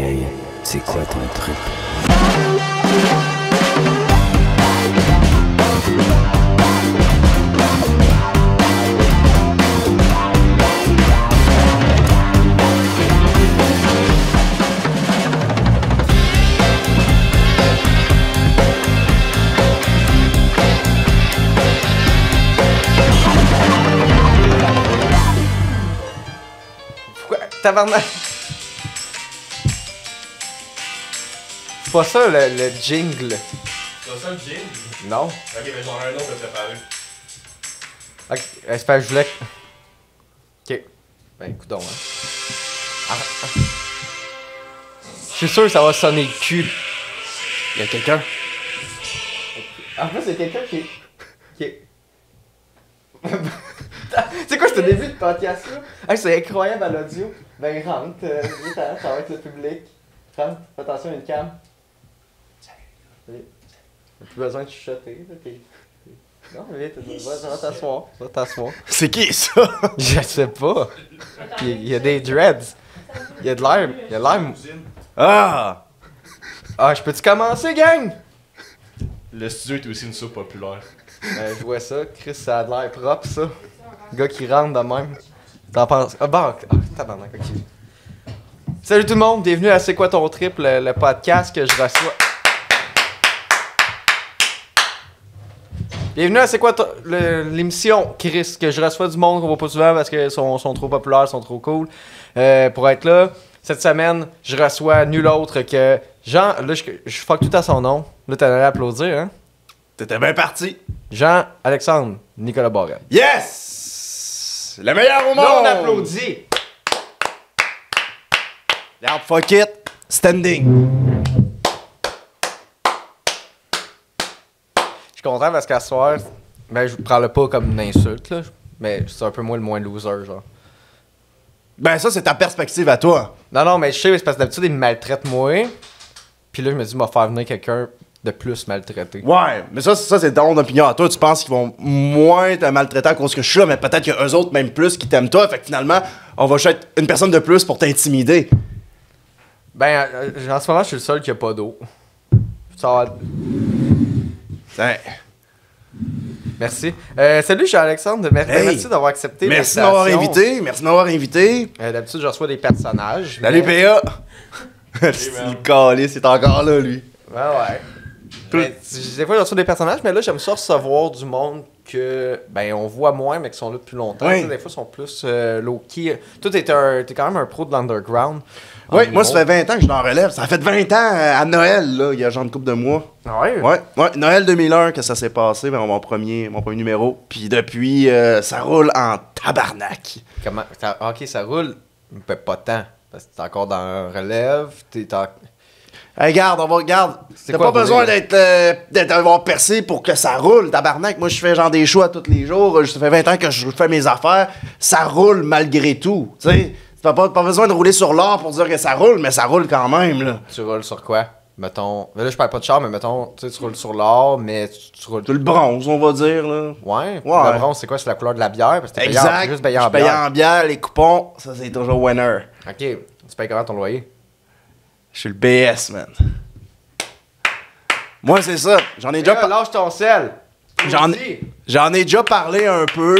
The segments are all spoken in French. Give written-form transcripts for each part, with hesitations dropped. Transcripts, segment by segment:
Hey, c'est quoi ton truc? Pourquoi? Tabarnak! C'est pas ça le jingle. C'est pas ça le jingle? Non. Ok, mais j'en ai un autre à préparer. Ok, j'espère que je voulais. Ok. Ben, écoute donc, hein. Je suis sûr que ça va sonner le cul. Y'a quelqu'un? En fait, c'est quelqu'un qui. C'est quoi ce début de podcast là? Hey, c'est incroyable à l'audio. Ben, rentre, ça va être le public. Rentre, fais attention à une cam. Salut. T'as plus besoin de chuchoter, là, Non, mais va t'asseoir, va t'asseoir. C'est qui ça? Je sais pas. Il y a des dreads. Il y a de l'air. Il y a de l'air. Ah! Ah, je peux-tu commencer, gang? Le studio est aussi une soupe populaire. Je vois ça. Chris, ça a de l'air propre, ça. Le gars qui rentre de même. T'en penses? Ah, bon, tabarnak, ok. Salut tout le monde, bienvenue à C'est quoi ton trip, le podcast que je reçois. Bienvenue à C'est quoi l'émission, Chris, que je reçois du monde qu'on voit pas souvent parce qu'ils sont trop populaires, sont trop cool. Pour être là, cette semaine, je reçois nul autre que Jean. Là, je fuck tout à son nom. Là, t'en allais applaudir, hein? T'étais bien parti. Jean-Alexandre Nicolas Barrette. Yes! Le meilleur au monde! Là, on applaudit. Regarde, fuck it. Standing. Je suis content parce qu'à ce soir, ben, je prends le pas comme une insulte, là, mais c'est un peu moi le moins loser, genre. Ben ça, c'est ta perspective à toi. Non, mais je sais, c'est parce que d'habitude, ils me maltraitent moi. Puis là, je me dis, il va faire venir quelqu'un de plus maltraité. Ouais, mais ça c'est ton opinion à toi. Tu penses qu'ils vont moins te maltraiter à cause que je suis là, mais peut-être qu'il y a eux autres, même plus, qui t'aiment toi. Fait que finalement, on va chercher une personne de plus pour t'intimider. Ben, en ce moment, je suis le seul qui a pas d'eau. Ça va... Ouais. Merci. Salut, je suis Alexandre. Hey. Merci d'avoir accepté Merci de m'avoir l'invitation. invité. Merci de m'avoir invité. D'habitude, je reçois des personnages. Salut, mais... PA. Le calice, c'est encore là, lui. Ouais. Mais, des fois, je reçois des personnages, mais là, j'aime ça recevoir du monde que, ben, on voit moins, mais qui sont là depuis longtemps. Oui. Tu sais, des fois, ils sont plus low-key. Toi, t'es quand même un pro de l'underground. Oui, moi, ça fait 20 ans que je l'en relève. Ça fait 20 ans à Noël, là, il y a genre une couple de mois. Ah ouais? Ouais, Noël 2001 que ça s'est passé, ben, mon premier numéro. Puis depuis, ça roule en tabarnak. Comment? Ok, ça roule, mais pas tant. Parce que t'es encore dans un relève, Hey, regarde. C'est T'as quoi, pas besoin rouler? d'avoir percé pour que ça roule, tabarnak. Moi, je fais genre des choix tous les jours. Ça fait 20 ans que je fais mes affaires. Ça roule malgré tout. Tu sais, t'as pas besoin de rouler sur l'or pour dire que ça roule, mais ça roule quand même, là. Tu roules sur quoi? Mettons. Là, je parle pas de char, mais mettons, tu sais, tu roules sur l'or, mais tu roules. Tu le bronze, on va dire, là. Ouais. Ouais. Le bronze, c'est quoi? C'est la couleur de la bière? Parce que t'es Exact. juste payé en Je paye bière. en bière, les coupons, ça, c'est toujours winner. Ok. Tu payes comment ton loyer? Je suis le BS, man. Moi, c'est ça. J'en ai déjà Là, lâche ton sel. J'en ai déjà parlé un peu,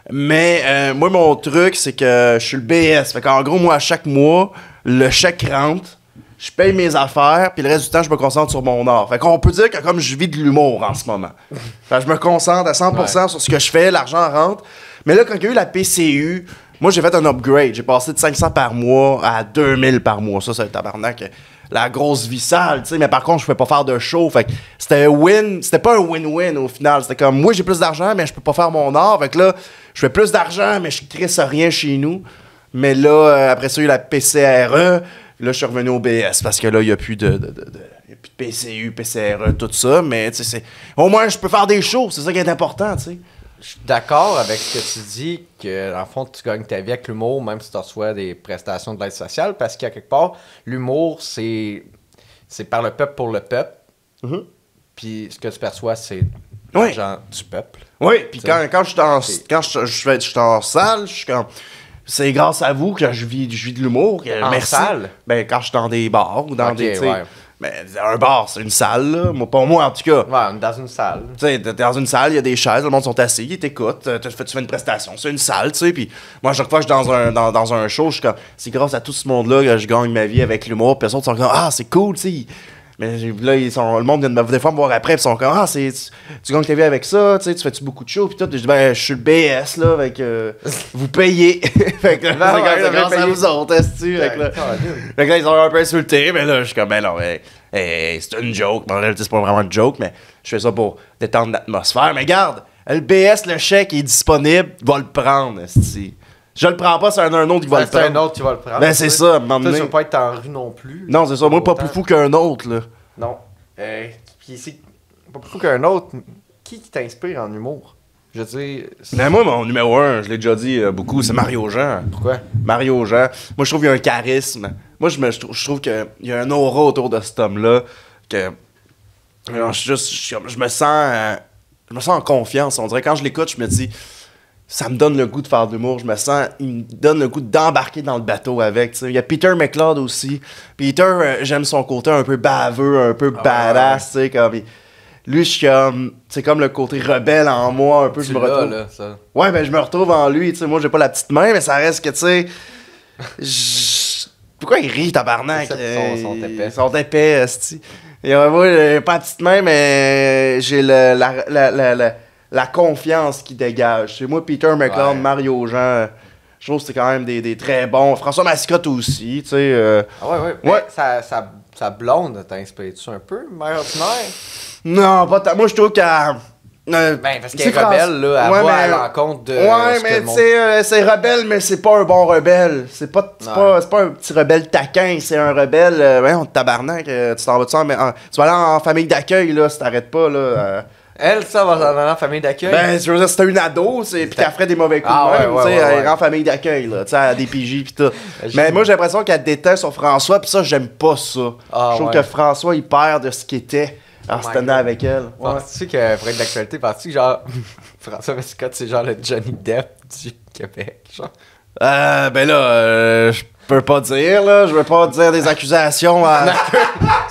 mais moi, mon truc, c'est que je suis le BS. Fait qu'en gros, moi, à chaque mois, le chèque rentre, je paye mes affaires, puis le reste du temps, je me concentre sur mon art. Fait qu'on peut dire que comme je vis de l'humour en ce moment. Fait que je me concentre à 100% sur ce que je fais, l'argent rentre. Mais là, quand il y a eu la PCU, moi, j'ai fait un upgrade. J'ai passé de 500 par mois à 2000 par mois. Ça, c'est le tabarnak. La grosse vie sale, tu sais, mais par contre, je pouvais pas faire de show. Fait que c'était pas un win-win au final. C'était comme, moi, j'ai plus d'argent, mais je peux pas faire mon art. Fait que là, je fais plus d'argent, mais je crisse rien chez nous. Mais là, après ça, il y a eu la PCRE. Là, je suis revenu au BS parce que là, il y a plus de PCU, PCRE, tout ça. Mais tu sais, au moins, je peux faire des shows. C'est ça qui est important, tu sais. Je suis d'accord avec ce que tu dis, que dans le fond, tu gagnes ta vie avec l'humour, même si tu reçois des prestations de l'aide sociale, parce qu'à quelque part, l'humour, c'est par le peuple pour le peuple. Mhm. Puis ce que tu perçois, c'est Oui. l'argent du peuple. Oui, puis T'sais, quand je suis en salle, je suis comme... C'est grâce à vous que je vis de l'humour. En Merci. salle? Ben, quand je suis dans des bars ou dans Ok, des. Tu sais, ouais. mais un bar, c'est une salle, là. Pour moi, en tout cas. Ouais, on est dans une salle. Tu sais, t'es dans une salle, il y a des chaises, le monde sont assis, ils t'écoutent, tu fais une prestation, c'est une salle, tu sais. Puis moi, chaque fois que je suis dans un show, je suis comme, c'est grâce à tout ce monde-là que je gagne ma vie avec l'humour. Puis les autres sont comme, ah, c'est cool, tu sais. Mais là, le monde vient des fois me voir après, puis ils sont comme, ah, tu gagnes ta vie avec ça, tu sais, tu fais-tu beaucoup de shows, puis tout. Puis je dis, ben, je suis le BS, là, avec, vous payez. Fait que là, c'est grâce à vous autres, est-ce fait que là, ils sont un peu insultés, mais là, je suis comme, ben non, c'est une joke. En réalité, c'est pas vraiment une joke, mais je fais ça pour détendre l'atmosphère. Mais garde, le BS, le chèque est disponible, va le prendre, esti. Je le prends pas, c'est un autre qui va le prendre. C'est un autre qui va le prendre. Ben, c'est ça, à un moment Toi, tu donné. veux pas être en rue non plus. Non, c'est ça. Moi, pas plus fou qu'un autre, là. Non. Puis c'est pas plus fou qu'un autre. Qui t'inspire en humour? Je veux dire... Mais moi, mon numéro 1, je l'ai déjà dit beaucoup, c'est Mario Jean. Pourquoi? Mario Jean. Moi, je trouve qu'il y a un charisme. Moi, je trouve qu'il y a un aura autour de cet homme-là. Que. Alors, je me sens en confiance. On dirait, quand je l'écoute, je me dis. Ça me donne le goût de faire de l'humour. Il me donne le goût d'embarquer dans le bateau avec. T'sais. Il y a Peter McLeod aussi. Peter, j'aime son côté un peu baveux, un peu badass. Tu sais, comme. Lui, je suis comme. C'est comme le côté rebelle en moi, un peu. Je me retrouve. Là, ça. Ouais, ben je me retrouve en lui. Tu sais, moi, j'ai pas la petite main, mais ça reste que, tu sais. Pourquoi il rit, tabarnak? Ils sont épais. Ils sont épais, esti. Moi, j'ai pas la petite main, mais j'ai la confiance qui dégage. C'est moi, Peter McLeod, Ouais. Mario Jean. Je trouve que c'est quand même des très bons. François Mascotte aussi, tu sais. Ah ouais. Ouais. Mais sa blonde t'inspire-tu un peu, mère ordinaire? Non, pas tant. Moi, je trouve qu'elle. Ben, parce qu'elle est c'est rebelle, là. Elle Ouais, va à mais- l'encontre de. Ouais, ce que mais le tu monde- sais, c'est rebelle, mais c'est pas un bon rebelle. C'est pas un petit rebelle taquin, c'est un rebelle. On tabarnak, tu t'en vas-tu tu vas aller en famille d'accueil, là, si t'arrêtes pas, là. Elle, ça, va s'en aller en famille d'accueil. Ben, je veux dire, si t'as une ado, puis qu'elle ferait des mauvais coups Ah, de même, ouais, tu sais, ouais, elle ouais. est en famille d'accueil, là, tu sais, à des PJ pis tout. Ben, Mais moi, j'ai l'impression qu'elle déteste sur François, pis ça, j'aime pas ça. Ah, Je trouve ouais. que François, il perd de ce qu'il était en Oh se my tenant God. avec elle. Ouais. Penses-tu que, pour être d'actualité, penses-tu que genre. François Mascotte, c'est genre le Johnny Depp du Québec, genre? Ben là, je peux pas dire, là. Je veux pas dire des accusations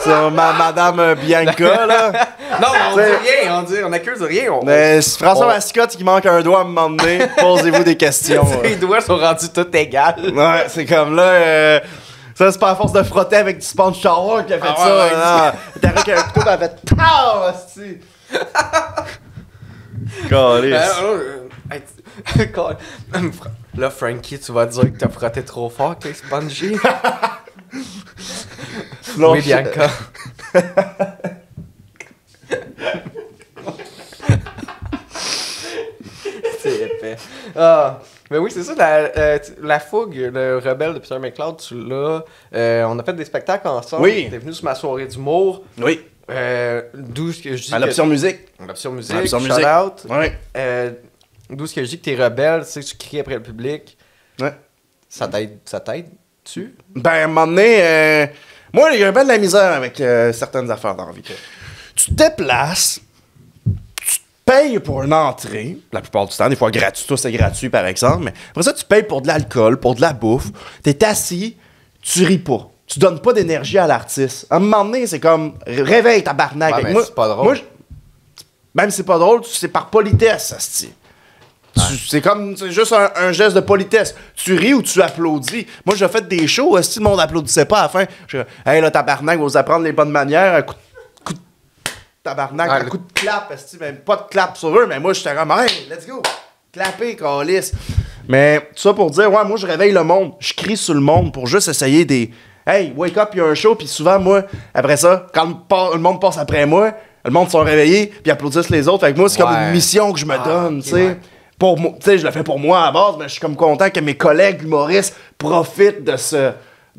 sur madame Bianca, là. Non, on dit T'sais- rien, on accuse rien. Mais si François on- Mascotte qui manque un doigt à un moment donné, posez-vous des questions. Ses doigts sont rendus tout égales. Ouais, c'est comme là. Ça, c'est pas à force de frotter avec du sponge shower qui a fait Ah ça. ouais, Non. T'as avec un couteau, elle a fait TAO, hostie. Calisse. Là, Frankie, tu vas dire que t'as frotté trop fort avec les spongy. Non, Oui, Bianca. C'est épais. Ah, mais oui, c'est ça, la fougue, le rebelle de Peter McLeod, tu l'as. On a fait des spectacles ensemble. Oui. T'es venu sur ma soirée d'humour. Oui, D'où ce que je dis. à l'option musique. L'option musique. L'option Shout musique. out. Ouais. D'où ce que je dis que t'es rebelle, tu sais que tu cries après le public. Ouais. Ça t'aide-tu? Ben, à un moment donné, moi, il y a bien de la misère avec certaines affaires dans la vie. Tu te déplaces, tu te payes pour une entrée, la plupart du temps, des fois gratuit, toi c'est gratuit par exemple, mais après ça, tu payes pour de l'alcool, pour de la bouffe, t'es assis, tu ris pas. Tu donnes pas d'énergie à l'artiste. À un moment donné, c'est comme réveille tabarnak. Ouais, Avec mais moi, c'est pas drôle. moi, même si c'est pas drôle, c'est par politesse, asti. C'est comme c'est juste un geste de politesse. Tu ris ou tu applaudis. Moi, j'ai fait des shows, si le monde applaudissait pas à la fin, je dis hey là, tabarnak, vous apprendre les bonnes manières, un coup de tabarnak, Ah, un coup de clap, même pas de clap sur eux, mais moi, j'étais comme hey, let's go, clapper, calice. Mais tout ça pour dire, ouais, moi, je réveille le monde, je crie sur le monde pour juste essayer des hey, wake up, il y a un show, puis souvent, moi, après ça, quand le monde passe après moi, le monde sont réveillés, puis applaudissent les autres. Fait que moi, c'est comme Ouais. une mission que je me donne, ok, tu sais. ouais. Pour moi, tu sais, je le fais pour moi à la base, mais je suis comme content que mes collègues humoristes profitent de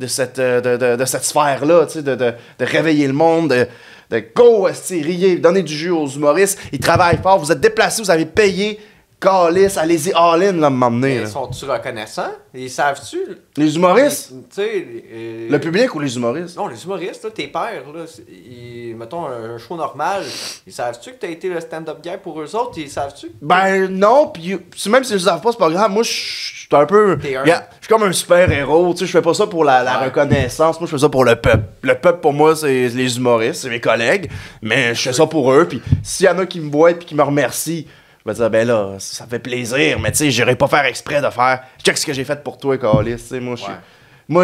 cette sphère-là, tu sais, de réveiller le monde, de go, esti, riez, donner du jus aux humoristes. Ils travaillent fort, vous êtes déplacés, vous avez payé, Calice, allez-y all-in, là, m'emmener. Mais sont-tu reconnaissants? Ils savent-tu? Les humoristes? Tu sais... Le public ou les humoristes? Non, les humoristes, là, tes pères, là, mettons un show normal, ils savent-tu que t'as été le stand-up guy pour eux autres? Ils savent-tu? Ben non, pis même si ils le savent pas, c'est pas grave. Moi, je suis un peu... T'es un. Je suis comme un super-héros, tu sais, je fais pas ça pour la reconnaissance, moi je fais ça pour le peuple. Le peuple, pour moi, c'est les humoristes, c'est mes collègues, mais je fais ça pour eux, pis s'il y en a qui me voient et qui me remercient, je vais dire, ben là, ça fait plaisir, mais tu sais, j'irai pas faire exprès de faire check ce que j'ai fait pour toi, Calis, tu sais, moi,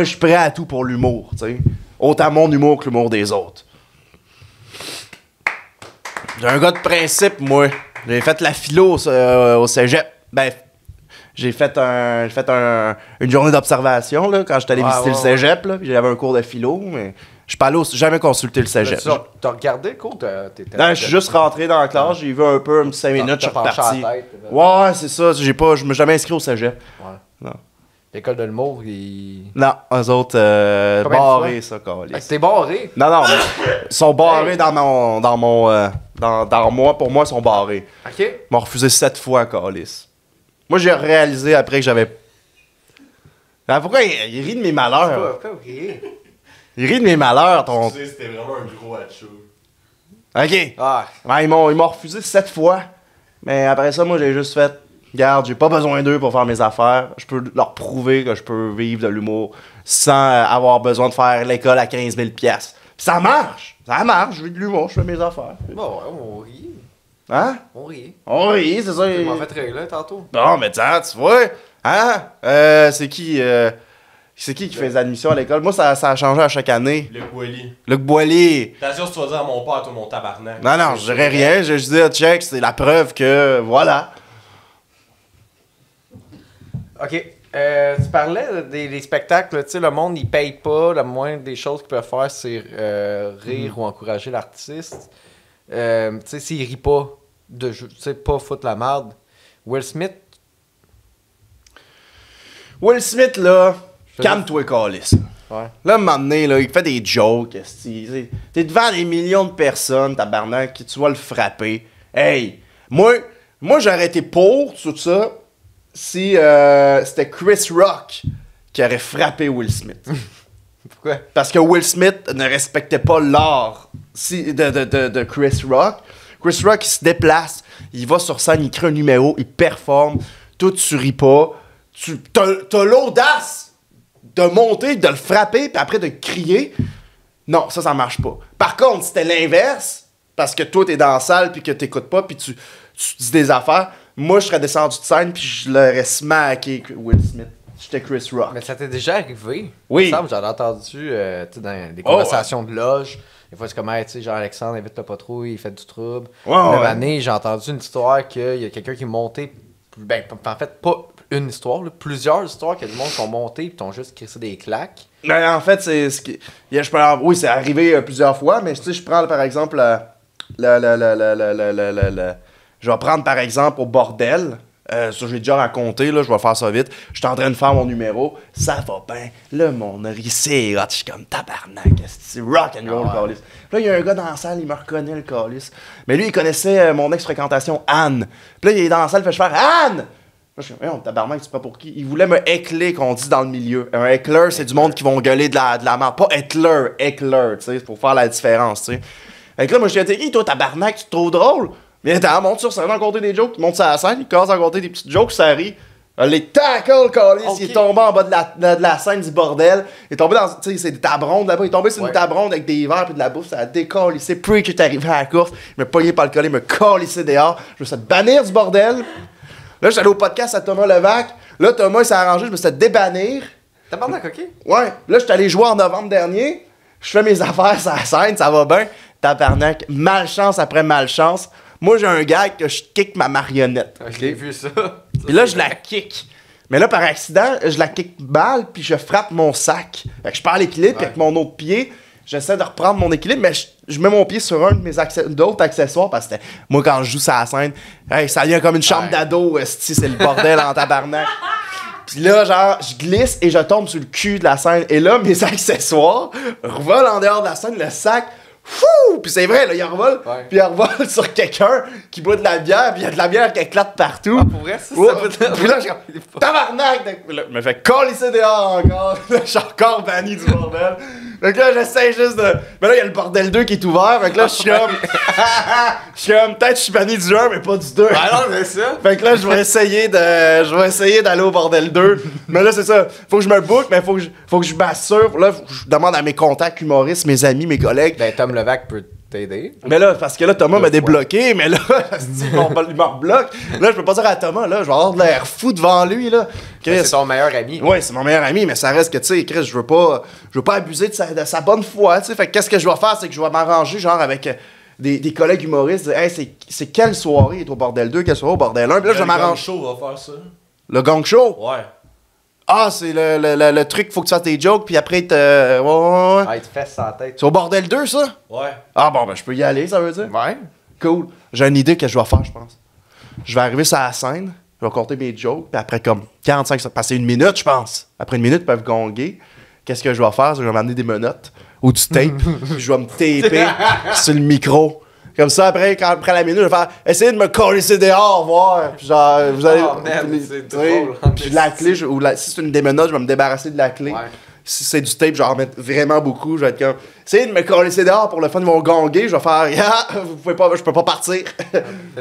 je suis prêt à tout pour l'humour, tu sais. Autant mon humour que l'humour des autres. J'ai un gars de principe, moi. J'ai fait la philo au cégep. Ben, j'ai fait une journée d'observation, là, quand j'étais allé visiter le cégep, là, puis j'avais un cours de philo, mais je suis pas allé jamais consulté le cégep. T'as regardé le cours? Non, je suis juste rentré dans la classe, j'ai vu un peu, un petit 5 minutes, je suis reparti. Ouais, c'est ça, je me suis jamais inscrit au cégep. Ouais. Non. L'école de l'humour, ils... Non, eux autres, barrés, ça, câlisse. T'es barré? Non, mais ils sont barrés dans moi, pour moi, ils sont barrés. OK. Ils m'ont refusé 7 fois, câlisse. Moi, j'ai réalisé après que j'avais... Ah, pourquoi il rit de mes malheurs? Il rit de mes malheurs, ton... Tu sais, c'était vraiment un gros hacho. OK. Ah. Ouais, ils m'ont refusé 7 fois. Mais après ça, moi, j'ai juste fait... Regarde, j'ai pas besoin d'eux pour faire mes affaires. Je peux leur prouver que je peux vivre de l'humour sans avoir besoin de faire l'école à 15 000 $. Ça marche! Ça marche, je vis de l'humour, je fais mes affaires. Bon, ouais, on rit. Hein? On rit. On rit, c'est ça. Tu m'as fait rire, là, tantôt. Bon, mais tiens, tu vois, hein? C'est qui fait les admissions à l'école? Moi, ça a changé à chaque année. Luc Boilly. Luc Boilly. Attention si tu vas dire à mon père, toi, mon tabarnak. Non, je dirais rien. Je dis, check, c'est la preuve que, voilà. OK. Tu parlais des spectacles, tu sais, le monde, il paye pas. La moindre des choses qu'ils peuvent faire, c'est rire ou encourager l'artiste. Tu sais, s'il rit pas, tu sais, pas foutre la merde. Will Smith, Là, calme-toi, câlisse. ouais. Là, un moment donné, là, il fait des jokes, esti. T'es devant des millions de personnes, tabarnak, tu vas le frapper. Hey, moi j'aurais été pour tout ça si c'était Chris Rock qui aurait frappé Will Smith. Pourquoi? Parce que Will Smith ne respectait pas l'art de Chris Rock. Chris Rock, il se déplace, il va sur scène, il crée un numéro, il performe. Toi, tu ris pas. T'as l'audace de monter, de le frapper, puis après de crier. Non, ça marche pas. Par contre, c'était l'inverse, parce que toi, t'es dans la salle, puis que t'écoutes pas, puis tu dis des affaires. Moi, je serais descendu de scène, puis je l'aurais smacké Will Smith. J'étais Chris Rock. Mais ça t'est déjà arrivé? Oui. Il me semble, j'en ai entendu tu sais, dans des conversations de loge. Des fois, c'est comme, hey, tu sais, Jean-Alexandre, invite-le pas trop, il fait du trouble. Une année, j'ai entendu une histoire qu'il y a quelqu'un qui est monté. Ben, en fait, pas une histoire, là, plusieurs histoires que le monde sont montés et t'ont juste crissé des claques. Ben, en fait, c'est ce qui. Oui, c'est arrivé plusieurs fois, mais tu sais, je prends par exemple je vais prendre par exemple au bordel. Ça, j'ai déjà raconté, là, je vais faire ça vite. Je suis en train de faire mon numéro, ça va bien. Là, mon c'est hot, je suis comme tabarnak, c'est rock and roll, le calice. Là, il y a un gars dans la salle, il me reconnaît, le calice. Mais lui, il connaissait mon ex-fréquentation, Anne. Puis là, il est dans la salle, il fait faire Anne! Là, je suis comme, tabarnak, tu prends pour qui? Il voulait me écler, qu'on dit dans le milieu. Un éclair, c'est du monde qui vont gueuler de la merde. Pas éclair, tu sais, pour faire la différence, tu sais. Fait que là, moi, je suis dit, toi, tabarnak, tu te trouves drôle? Viens, monte sur scène, raconter des jokes, il monte sur la scène, il commence à raconter des petites jokes, ça rit. Les tackle, calice, il est tombé en bas de la scène du bordel. Il est tombé dans, tu sais, c'est des tabrondes là-bas, il est tombé sur une tabronde avec des verres et de la bouffe, ça a décalissé. Puis qu'il est arrivé à la course, il m'a pogné par le collet, il m'a calissé dehors. Je me suis fait bannir du bordel. Là, j'étais allé au podcast à Thomas Levac. Là, Thomas, il s'est arrangé, je me suis fait débannir. Tabarnak, OK? Ouais. Là, j'étais allé jouer en novembre dernier. Je fais mes affaires sur la scène, ça va bien. Tabarnak, malchance après malchance. Moi, j'ai un gars que je kick ma marionnette. J'ai vu ça. Puis là, je la kick. Mais là, par accident, je la kick mal, puis je frappe mon sac. Fait que je perds l'équilibre, puis avec mon autre pied, j'essaie de reprendre mon équilibre, mais je mets mon pied sur un de mes d'autres accessoires, parce que moi, quand je joue sur la scène, hey, ça vient comme une chambre d'ado, c'est le bordel en tabarnak. Puis là, genre, je glisse et je tombe sur le cul de la scène. Et là, mes accessoires revolent en dehors de la scène, le sac Fou! Puis c'est vrai, là, il revole. Ouais. Puis il revole sur quelqu'un qui boit de la bière, puis il y a de la bière qui éclate partout. Ah, pour vrai, ça, Ouais. ça peut être... Puis là, je suis comme, tabarnak! Puis là, je me fais coller dehors encore. Là, je suis encore banni du bordel. Donc là, j'essaie juste de. Mais là, il y a le bordel 2 qui est ouvert. Fait que là, je suis comme. Je suis comme, peut-être que je suis banni du 1, mais pas du 2. Ah non, c'est ça. Fait que là, je vais essayer d'aller au bordel 2. Mais là, c'est ça. Faut que je me book, mais faut que je m'assure. Là, faut que je demande à mes contacts humoristes, mes amis, mes collègues. Ben, Tom Levac peut t'aider. Mais là, parce que là, Thomas m'a fois. débloqué, mais là, il me rebloque. Là, je peux pas dire à Thomas, là, je vais avoir de l'air fou devant lui, là. Ben, c'est ton meilleur ami. Ouais, c'est mon meilleur ami, mais ça reste que, tu sais, Chris, je veux pas abuser de sa bonne foi, tu sais. Fait que qu'est-ce que je vais faire, c'est que je vais m'arranger, genre, avec des collègues humoristes, dire, hey, c'est quelle soirée est au bordel 2, quelle soirée au bordel 1, puis là, je Le gang m'arrange. show va faire ça. Le gang show? Ouais. Ah, c'est le truc, faut que tu fasses tes jokes, puis après, ouais. Ah, il te fait sa tête. C'est au bordel 2, ça? Ouais. Ah, bon, ben, je peux y aller, ça veut dire? Ouais. Cool. J'ai une idée que je vais faire, je pense. Je vais arriver sur la scène, je vais compter mes jokes, puis après comme 45, ça va passer une minute, je pense. Après une minute, ils peuvent gonguer. Qu'est-ce que je vais faire? C'est que je vais m'amener des menottes ou du tape, puis je vais me taper sur le micro. Comme ça, après la minute, je vais faire essayez de me coller dehors, voir. Puis genre, vous allez. Oh, man, c'est tu sais, drôle. Puis la clé, si c'est une des menottes, je vais me débarrasser de la clé. Ouais. Si c'est du tape, je vais en mettre vraiment beaucoup. Je vais être comme essayez de me coller dehors pour le fun, ils vont gonguer. Je vais faire je peux pas partir.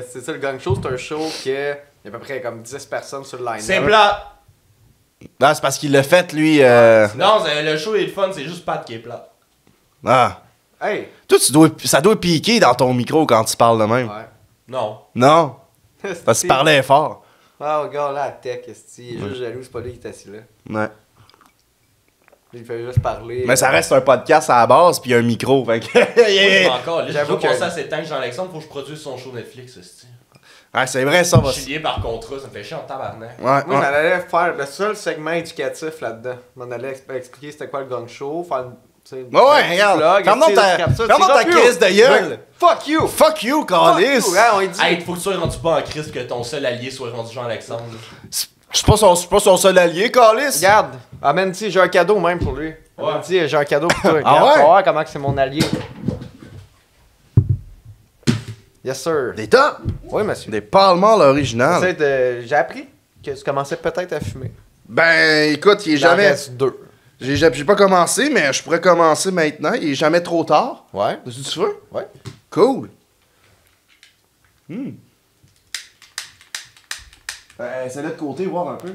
C'est ça, le gang show, c'est un show qui a à peu près comme 10 personnes sur le line. C'est plat. Non, c'est parce qu'il l'a fait, lui. Non, le show est le fun, c'est juste Pat qui est plat. Ah. Hey! Toi, ça doit piquer dans ton micro quand tu parles de même. Ouais. Non. Non? Parce que tu parlais fort. Ah, regarde là, la tech, il est juste jaloux, c'est pas lui qui est assis là. Ouais. Il fait juste parler. Mais ça reste un podcast à la base, puis un micro. Fait que. Moi, je m'en encore. J'avoue J'avoue que que- penser à cette temps que Jean-Alexandre, faut que je produise son show Netflix, esti. Ouais, c'est vrai, ça va. Je suis lié par contrat, ça me fait chier en tabarnak. Ouais, Moi, je ouais. m'en allais faire le seul segment éducatif là-dedans. Je m'en allais expliquer c'était quoi le gang show, faire une. Ouais, regarde. Ferme-donc ta crise de gueule. Fuck you! Fuck you, Fuck Calis. you! Hein, on dit. Hey, faut que tu sois rendu pas en crise, que ton seul allié soit rendu Jean-Alexandre. Je suis pas son seul allié, Calis. Regarde, amène, tu j'ai un cadeau même pour lui. Ouais. Amène, j'ai un cadeau pour toi. Ah Regarde, ouais? tu vas voir comment que c'est mon allié. Yes, sir. Des tops. Oui, monsieur. Des Palmans l'original. J'ai appris que tu commençais peut-être à fumer. Ben, écoute, il est Il en jamais. reste 2. J'ai pas commencé, mais je pourrais commencer maintenant. Il est jamais trop tard. Ouais. Est-ce que tu veux? Ouais. Cool. C'est de côté, voir un peu.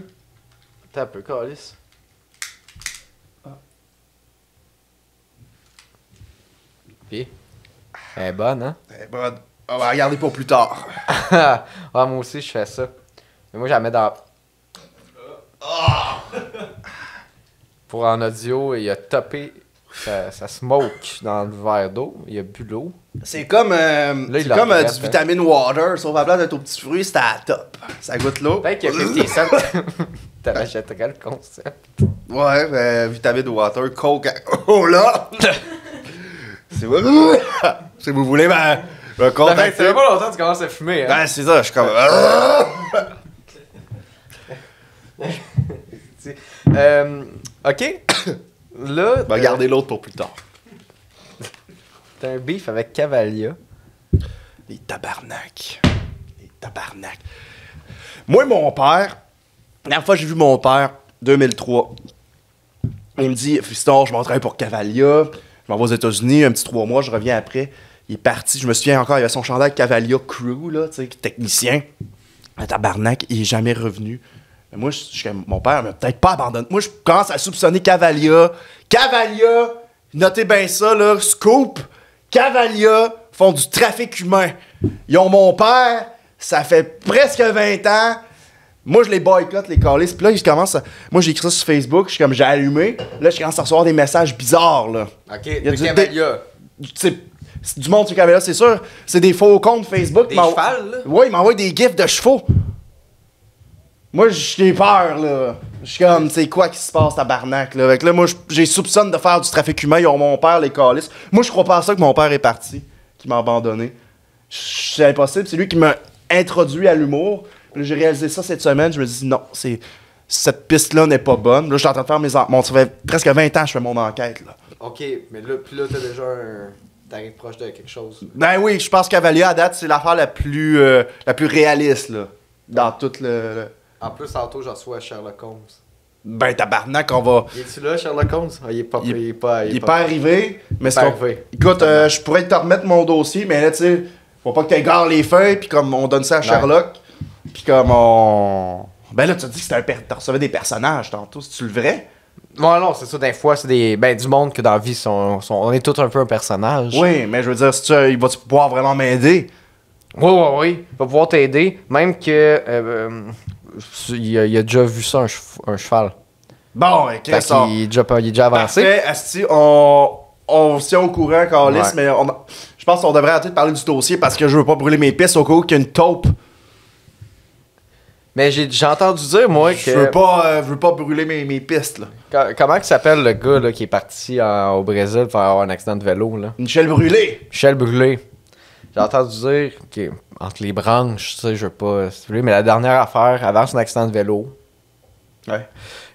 T'es un peu calice. Puis, elle est bonne, hein? Eh ben, on va regarder pour plus tard. Ah, moi aussi, je fais ça. Mais moi, je la mets dans. Pour en audio, il a topé sa smoke dans le verre d'eau. Il a bu l'eau. C'est comme, il la regrette, du hein. vitamine water, sauf à la place d'être aux petits fruits, c'était à la top. Ça goûte l'eau. Peut-être qu'il y a 50 cents. T'achèterais le concept. Ouais, vitamine water, Coca-Cola. Si vous voulez, ben, me Ça fait contacter. pas longtemps que tu commences à fumer, hein? Ben, c'est ça, je suis comme. Ok. Là, Ben, gardez l'autre pour plus tard. t'as un beef avec Cavalia. Les tabarnak. Les tabarnak. Moi, mon père, la dernière fois que j'ai vu mon père, 2003, il me dit Fiston, je m'entraîne pour Cavalia. Je m'en vais aux États-Unis, un petit 3 mois, je reviens après. Il est parti, je me souviens encore, il avait son chandail Cavalia Crew, là, tu sais, technicien. Un tabarnak, il est jamais revenu. Mais moi, je suis comme, mon père m'a peut-être pas abandonné. Moi, je commence à soupçonner Cavalia. Cavalia, notez bien ça, là, Scoop, Cavalia font du trafic humain. Ils ont mon père, ça fait presque 20 ans. Moi, je les boycotte, les calices. Puis là, ils commencent à... Moi, j'ai écrit ça sur Facebook, je suis comme, j'ai allumé. Là, je commence à recevoir des messages bizarres, là. Ok, y a de du- Cavalia. C'est du monde sur Cavalia, c'est sûr. C'est des faux comptes Facebook. Des M'en- chevals, là? Ouais, ils m'envoient des gifs de chevaux. Moi, j'ai peur, là. Je suis comme, c'est quoi qui se passe, tabarnak, là. Fait que là, moi, j'ai soupçonne de faire du trafic humain. Ils ont mon père, les calices. Moi, je crois pas à ça que mon père est parti, qu'il m'a abandonné. C'est impossible. C'est lui qui m'a introduit à l'humour. Puis là, j'ai réalisé ça cette semaine. Je me dis, non, cette piste-là n'est pas bonne. Là, je suis en train de faire ça fait presque 20 ans que je fais mon enquête, là. Ok, mais là, puis là, t'as déjà un. t'arrives proche de quelque chose. Ben oui, je pense Cavalier à date, c'est l'affaire la plus réaliste, là. Dans tout le... En plus, tantôt, j'en reçois Sherlock Holmes. Ben tabarnak, on va... Il est-tu là, Sherlock Holmes? Ah, il est pas arrivé, mais c'est... arrivé. Écoute, je pourrais te remettre mon dossier, mais là, tu sais, faut pas que t'égares les feuilles, puis comme on donne ça à Sherlock, puis comme on... Ben là, tu as dit que t'as recevais des personnages tantôt, c'est-tu le vrai? Ouais, non, c'est ça, des fois, c'est des... Ben, du monde que dans la vie, on est tous un peu un personnage. Oui, mais je veux dire, il va-tu pouvoir vraiment m'aider? Oui. Il va pouvoir t'aider, même que... il a déjà vu ça, un cheval. Bon, ok, Fait ça. qu'il est déjà avancé. Parfait, asti, on se tient au courant, Carlis, Ouais. mais je pense qu'on devrait arrêter de parler du dossier parce que je veux pas brûler mes pistes au cas où qu'il y a une taupe. Mais j'ai entendu dire, moi, que... Je veux pas brûler mes pistes, là. Comment il s'appelle le gars là, qui est parti au Brésil pour avoir un accident de vélo, là? Michel Brûlé. Michel Brûlé. J'ai entendu dire qu'entre les branches, tu sais, je veux pas brûler, mais la dernière affaire, avant son accident de vélo, Ouais.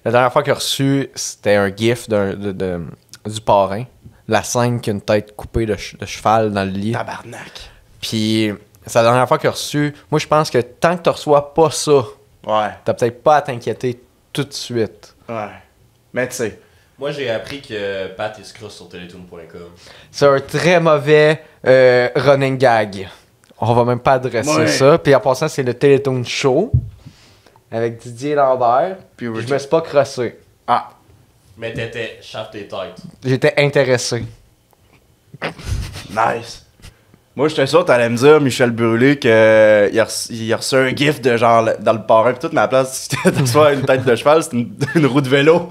la dernière fois qu'il a reçu, c'était un gif du parrain. La scène qui a une tête coupée de cheval dans le lit. Tabarnak. Puis, c'est la dernière fois qu'il a reçu. Moi, je pense que tant que tu reçois pas ça, Ouais. t'as peut-être pas à t'inquiéter tout de suite. Ouais. Mais tu sais. Moi, j'ai appris que Pat il se crosse sur teletoon.com. C'est un très mauvais running gag. On va même pas adresser Ouais. ça. Puis en passant, c'est le Télétoon Show avec Didier Lambert. Puis Puis je me suis pas crossé. Ah. Mais t'étais chape tes têtes. J'étais intéressé. Nice. Moi, j'étais sûr que t'allais me dire, Michel Brûlé, qu'il a reçu un gif de genre dans le parrain, pis toute ma place, c'était soit une tête de cheval, c'est une roue de vélo.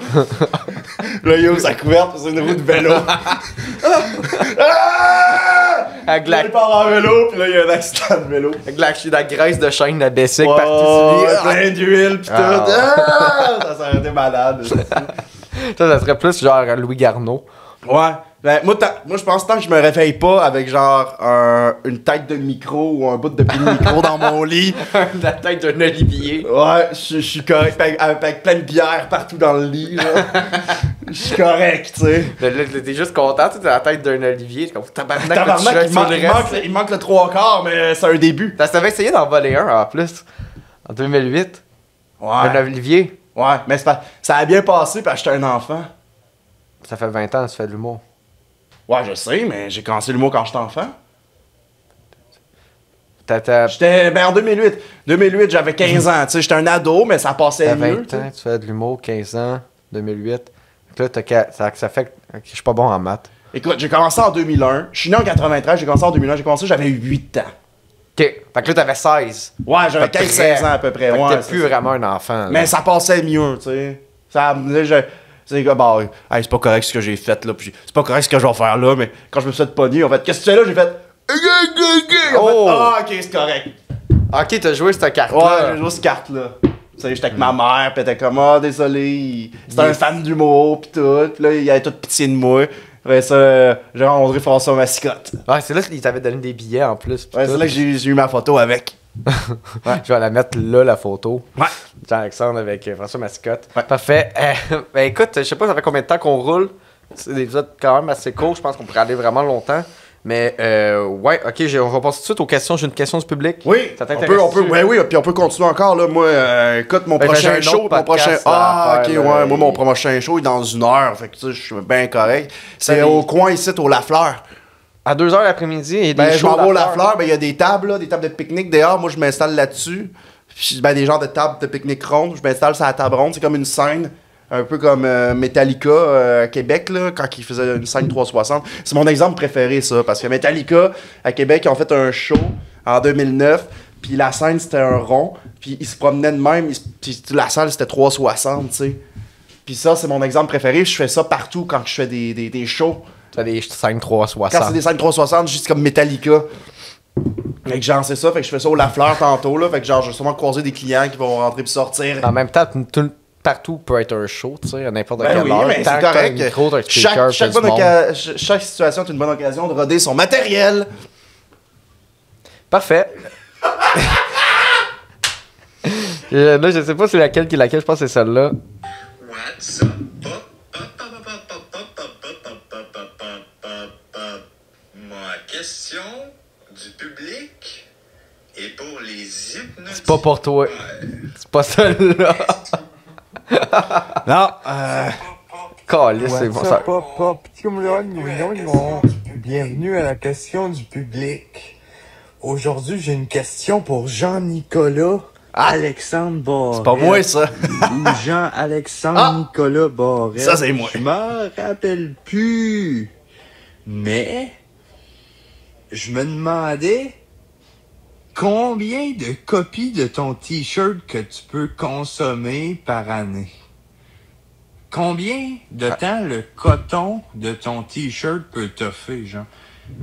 Là, il ouvre sa couverte, c'est une roue de vélo. Avec Là, il part en vélo, pis là, il y a un accident de vélo. la graisse de chaîne de Bessic Oh, partie du lit. plein d'huile, pis tout. Ah. Ah, ça serait été malade. Ça serait plus genre Louis Garneau. Ouais. Ben, moi, je pense tant que je me réveille pas avec genre une tête de micro ou un bout de pied de micro dans mon lit. La tête d'un olivier. Ouais, je suis correct avec plein de bière partout dans le lit. Je suis correct, tu sais. Là, t'es juste content, tu sais, t'as la tête d'un olivier. T'es comme tabarnak, Tabarnak, tu le reste. il manque le 3/4, mais c'est un début. T'avais essayé d'en voler un en plus. En 2008. Un Ouais. olivier. Ouais, mais ça a bien passé parce que j'étais un enfant. Ça fait 20 ans que tu fais de l'humour. Ouais, je sais, mais j'ai commencé l'humour quand j'étais enfant. T'as J'étais, ben en 2008. 2008, j'avais 15 ans, tu sais, j'étais un ado, mais ça passait 20 mieux. ans, tu fais de l'humour, 15 ans, 2008. Là, ça fait que je suis pas bon en maths. Écoute, j'ai commencé en 2001. Je suis né en 93, j'ai commencé en 2001. J'ai commencé, j'avais 8 ans. Ok, fait que là, t'avais 16. Ouais, j'avais À peu 15-16 près. ans à peu près. Fait que Ouais, t'es c'est plus ça. vraiment un enfant. là. Mais ça passait mieux, tu sais. Ça, là, c'est comme, bah, hey, c'est pas correct ce que j'ai fait là, puis c'est pas correct ce que je vais faire là, mais quand je me suis fait pogner, en fait, qu'est-ce que tu fais là? J'ai fait. Oh! Ah, ok, c'est correct. Ok, t'as joué cette Ouais, carte-là. j'ai joué cette carte-là. Tu sais, j'étais avec ma mère, pis elle était comme, ah, désolé, c'était un fan d'humour, pis tout. Pis là, il avait toute pitié de moi. Après ça, j'ai rencontré François Mascotte. Ouais, c'est là qu'il t'avait donné des billets en plus. pis Ouais, tout. c'est là que j'ai eu ma photo avec. Je vais la mettre là, la photo. Ouais. Jean-Alexandre avec François Mascotte. Ouais. Parfait. Ben écoute, je sais pas, ça fait combien de temps qu'on roule. C'est des épisodes quand même assez courts. Je pense qu'on pourrait aller vraiment longtemps. Mais ouais, ok, on va passer tout de suite aux questions. J'ai une question du public. Oui, Ça on t'intéresse? peut, ouais, oui, puis on peut continuer encore, là. Moi, écoute, mon Ben, j'ai prochain un autre show, mon prochain... podcast Ah, à ok, faire, ouais, là, moi, mon prochain show est dans 1 heure, fait que, tu sais, je suis bien correct. C'est Ben, au coin, ici, au Lafleur. À 2h l'après-midi, il y a des Ben, je shows m'en vais au d'affaires. Lafleur, ben, il y a des tables, là, des tables de pique-nique dehors, moi, je m'installe là-dessus. Puis, ben, des genres de tables de pique-nique rondes, je m'installe sur la table ronde, c'est comme une scène. Un peu comme Metallica à Québec, là, quand ils faisaient une scène 360. C'est mon exemple préféré, ça, parce que Metallica, à Québec, ils ont fait un show en 2009, puis la scène, c'était un rond, puis ils se promenaient de même, puis la salle, c'était 360, tu sais. Puis ça, c'est mon exemple préféré. Je fais ça partout quand je fais des shows. Tu fais des scènes Quand c'est 360. des scènes 360, juste comme Metallica. Fait que genre, c'est ça, fait que je fais ça au Lafleur tantôt, là. Fait que genre, je vais sûrement croiser des clients qui vont rentrer puis sortir. En même temps, partout peut être un show, tu sais, à n'importe Ben quelle oui, heure. mais Tant c'est que t'as un correct. micro, t'as un speaker, Chaque, t'as du monde. chaque situation est une bonne occasion de roder son matériel. Parfait. Là, je sais pas c'est laquelle qui est laquelle, je pense que c'est celle-là. What's up? question du public est pour les hypnotiques. C'est pas pour toi. C'est pas celle-là. Non, Calisse, c'est bon ça. Bienvenue à la question du public. Aujourd'hui, j'ai une question pour Jean-Nicolas Alexandre Barrette. c'est pas moi, ça. Ou Jean-Alexandre Nicolas Barrette. Ça, c'est moi. Je m'en rappelle plus. Mais, je me demandais combien de copies de ton t-shirt que tu peux consommer par année? Combien de temps le coton de ton t-shirt peut t'offrir, genre?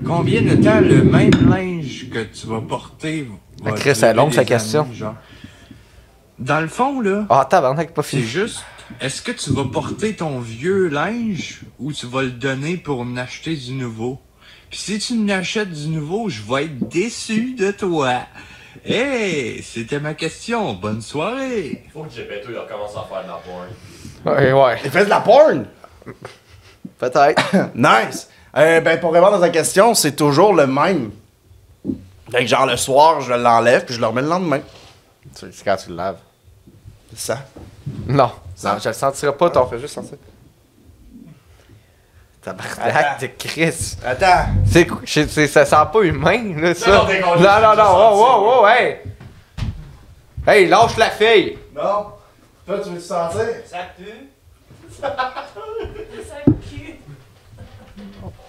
Combien de temps le même linge que tu vas porter va Chris, c'est long, sa question. années, genre? Dans le fond, là, Ah, tabarnak, pas c'est fini. juste, est-ce que tu vas porter ton vieux linge ou tu vas le donner pour en acheter du nouveau? Puis si tu n'achètes du nouveau, je vais être déçu de toi. Hey, c'était ma question. Bonne soirée. Faut que Gepetto il recommence à faire de la porn. Ouais. Il fait de la porn. Peut-être. Nice. Ben, pour répondre à ta question, c'est toujours le même. Fait que genre, le soir, je l'enlève puis je le remets le lendemain. C'est quand tu le laves. C'est ça. Non, je le sentirai pas, t'en fais juste sentir. Tabarnak de Chris. Attends. C'est quoi? Ça sent pas humain, là, ça. Non, t'es con, Non, j'ai wow, hey! Hey, lâche la fille! Non. Toi, tu veux te sentir? Ça pue.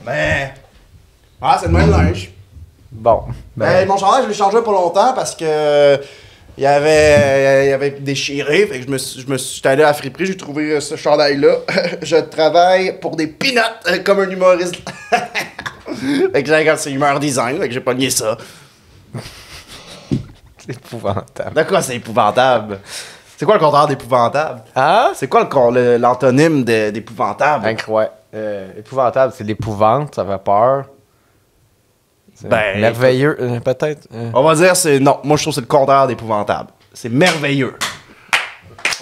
Ben. Ah, c'est le même linge. Bon. Ben, mon chandail, je l'ai changé pas longtemps parce que. Il avait déchiré, fait que j'étais allé à la friperie, j'ai trouvé ce chandail-là. Je travaille pour des peanuts comme un humoriste. Fait que j'ai regardé c'est humeur design, fait que j'ai pogné ça. C'est épouvantable. De quoi c'est épouvantable? C'est quoi le contraire d'épouvantable? Hein? C'est quoi l'antonyme d'épouvantable? Incroyable. Épouvantable, c'est l'épouvante, ça fait peur. C'est Ben, merveilleux, peut-être. On va dire c'est non, moi je trouve que c'est le contraire d'épouvantable. C'est merveilleux.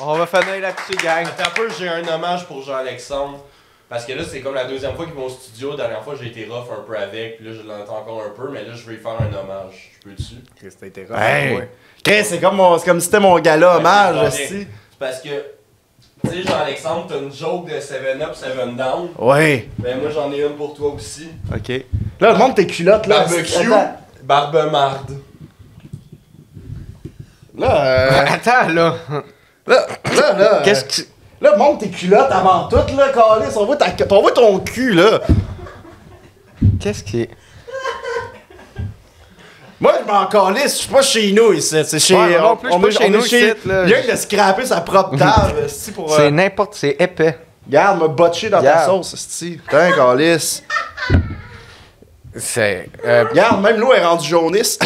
On va finir là-dessus, gang. Attends un peu, j'ai un hommage pour Jean-Alexandre. Parce que là, c'est comme la deuxième fois qu'il va au studio. La dernière fois, j'ai été rough un peu avec. Puis là, je l'entends encore un peu. Mais là, je vais lui faire un hommage. Je peux-tu? Christ, t'es Hey! Chris, c'est comme si c'était mon gala hommage, Ouais, aussi. c'est parce que, tu sais, Jean-Alexandre, t'as une joke de 7-Up, 7-Down. Ouais. Ben moi, j'en ai une pour toi aussi. Ok. Là, le monde tes culottes, là. Barbecue, Attends. barbe-marde. Là, Attends, là. là. Qu'est-ce que. Là, monte tes culottes avant tout, là, câlisse. On voit ton cul, là. Qu'est-ce qui est. Moi, je m'en calisse. Je suis pas chez nous, ici. C'est chez. Ouais, non plus, je suis pas chez nous, ici, là. Il y a que de scraper sa propre table, esti, pour. C'est n'importe. C'est épais. Regarde, me botcher dans ta Regarde. sauce, esti. Putain, calisse. C'est. Regarde, même l'eau est rendue jaunisse.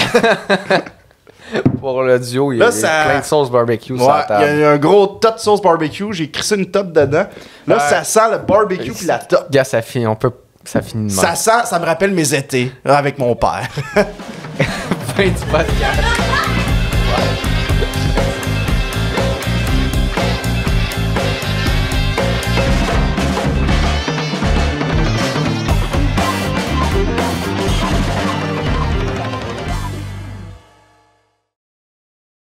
Pour le duo, il y Là, a ça- plein de sauce barbecue sur Ouais, la table. il y a un gros tas de sauce barbecue. J'ai crissé une top dedans. Là, ça sent le barbecue puis la top. Gars, ça finit. Ça finit de même. Ça me rappelle mes étés avec mon père. Fin du podcast.